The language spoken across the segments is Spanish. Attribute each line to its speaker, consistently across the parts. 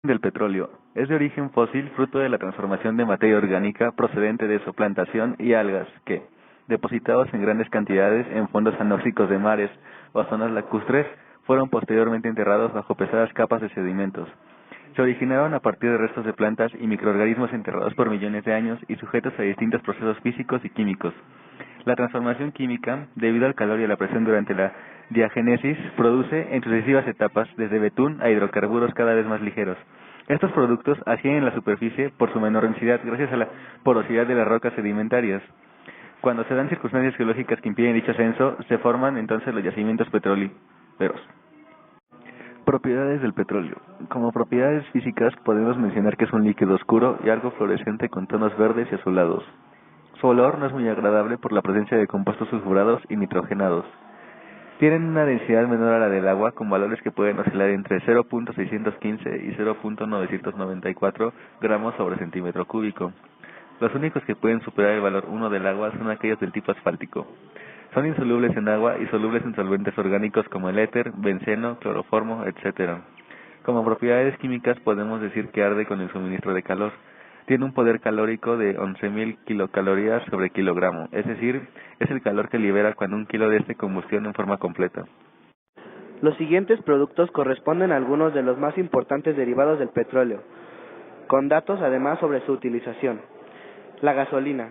Speaker 1: Del petróleo. Es de origen fósil, fruto de la transformación de materia orgánica procedente de zooplancton y algas que, depositados en grandes cantidades en fondos anóxicos de mares o zonas lacustres, fueron posteriormente enterrados bajo pesadas capas de sedimentos. Se originaron a partir de restos de plantas y microorganismos enterrados por millones de años y sujetos a distintos procesos físicos y químicos. La transformación química, debido al calor y a la presión durante la diagénesis, produce en sucesivas etapas desde betún a hidrocarburos cada vez más ligeros. Estos productos ascienden en la superficie por su menor densidad gracias a la porosidad de las rocas sedimentarias. Cuando se dan circunstancias geológicas que impiden dicho ascenso, se forman entonces los yacimientos petrolíferos. Propiedades del petróleo. Como propiedades físicas podemos mencionar que es un líquido oscuro y algo fluorescente con tonos verdes y azulados. Su olor no es muy agradable por la presencia de compuestos sulfurados y nitrogenados. Tienen una densidad menor a la del agua, con valores que pueden oscilar entre 0.615 y 0.994 gramos sobre centímetro cúbico. Los únicos que pueden superar el valor 1 del agua son aquellos del tipo asfáltico. Son insolubles en agua y solubles en solventes orgánicos como el éter, benceno, cloroformo, etc. Como propiedades químicas podemos decir que arde con el suministro de calor. Tiene un poder calórico de 11.000 kilocalorías sobre kilogramo, es decir, es el calor que libera cuando un kilo de este combustión en forma completa.
Speaker 2: Los siguientes productos corresponden a algunos de los más importantes derivados del petróleo, con datos además sobre su utilización. La gasolina.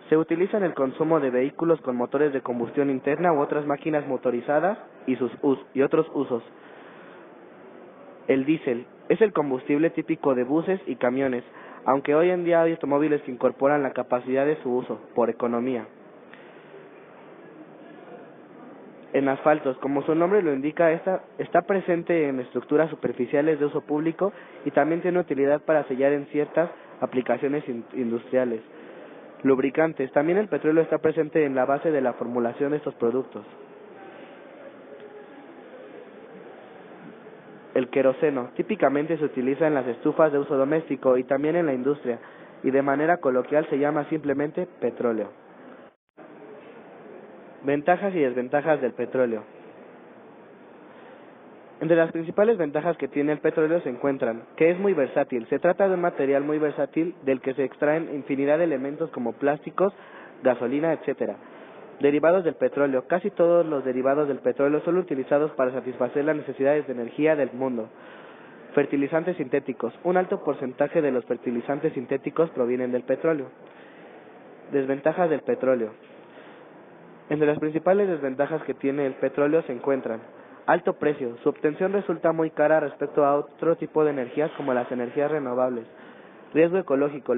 Speaker 2: Se utiliza en el consumo de vehículos con motores de combustión interna u otras máquinas motorizadas y otros usos. El diésel es el combustible típico de buses y camiones, aunque hoy en día hay automóviles que incorporan la capacidad de su uso, por economía. En asfaltos, como su nombre lo indica, está presente en estructuras superficiales de uso público y también tiene utilidad para sellar en ciertas aplicaciones industriales. Lubricantes. También el petróleo está presente en la base de la formulación de estos productos. El queroseno. Típicamente se utiliza en las estufas de uso doméstico y también en la industria, y de manera coloquial se llama simplemente petróleo. Ventajas y desventajas del petróleo. Entre las principales ventajas que tiene el petróleo se encuentran que es muy versátil. Se trata de un material muy versátil del que se extraen infinidad de elementos como plásticos, gasolina, etc. Derivados del petróleo. Casi todos los derivados del petróleo son utilizados para satisfacer las necesidades de energía del mundo. Fertilizantes sintéticos. Un alto porcentaje de los fertilizantes sintéticos provienen del petróleo. Desventajas del petróleo. Entre las principales desventajas que tiene el petróleo se encuentran: alto precio. Su obtención resulta muy cara respecto a otro tipo de energías como las energías renovables. Riesgo ecológico.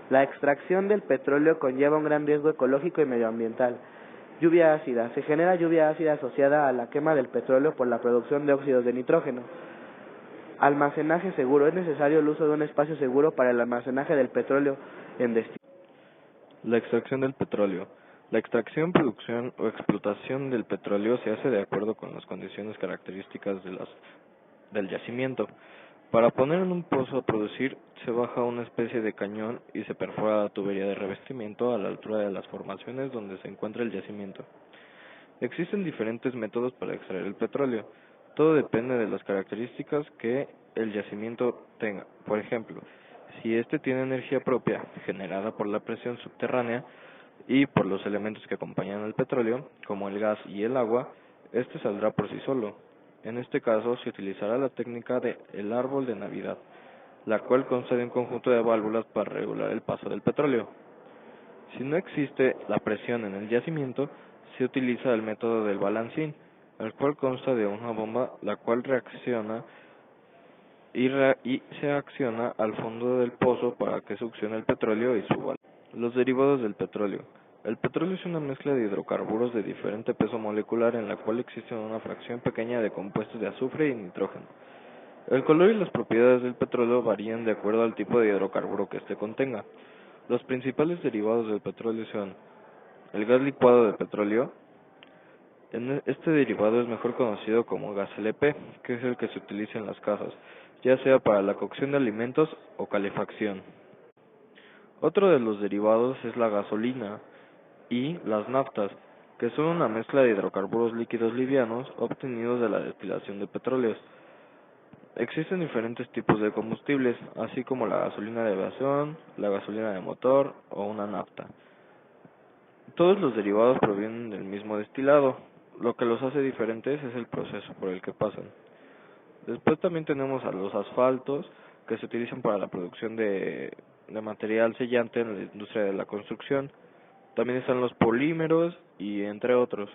Speaker 2: La extracción del petróleo conlleva un gran riesgo ecológico y medioambiental. Lluvia ácida. Se genera lluvia ácida asociada a la quema del petróleo por la producción de óxidos de nitrógeno. Almacenaje seguro. Es necesario el uso de un espacio seguro para el almacenaje del petróleo en destino.
Speaker 3: La extracción del petróleo. La extracción, producción o explotación del petróleo se hace de acuerdo con las condiciones características del yacimiento. Para poner en un pozo a producir, se baja una especie de cañón y se perfora la tubería de revestimiento a la altura de las formaciones donde se encuentra el yacimiento. Existen diferentes métodos para extraer el petróleo. Todo depende de las características que el yacimiento tenga. Por ejemplo, si este tiene energía propia, generada por la presión subterránea y por los elementos que acompañan al petróleo, como el gas y el agua, este saldrá por sí solo. En este caso, se utilizará la técnica de el árbol de Navidad, la cual consta de un conjunto de válvulas para regular el paso del petróleo. Si no existe la presión en el yacimiento, se utiliza el método del balancín, el cual consta de una bomba la cual reacciona y se acciona al fondo del pozo para que succione el petróleo y suba. Los derivados del petróleo. El petróleo es una mezcla de hidrocarburos de diferente peso molecular en la cual existe una fracción pequeña de compuestos de azufre y nitrógeno. El color y las propiedades del petróleo varían de acuerdo al tipo de hidrocarburo que éste contenga. Los principales derivados del petróleo son el gas licuado de petróleo. Este derivado es mejor conocido como gas LP, que es el que se utiliza en las casas, ya sea para la cocción de alimentos o calefacción. Otro de los derivados es la gasolina y las naftas, que son una mezcla de hidrocarburos líquidos livianos obtenidos de la destilación de petróleos. Existen diferentes tipos de combustibles, así como la gasolina de aviación, la gasolina de motor o una nafta. Todos los derivados provienen del mismo destilado. Lo que los hace diferentes es el proceso por el que pasan. Después también tenemos a los asfaltos, que se utilizan para la producción de material sellante en la industria de la construcción. También están los polímeros y entre otros.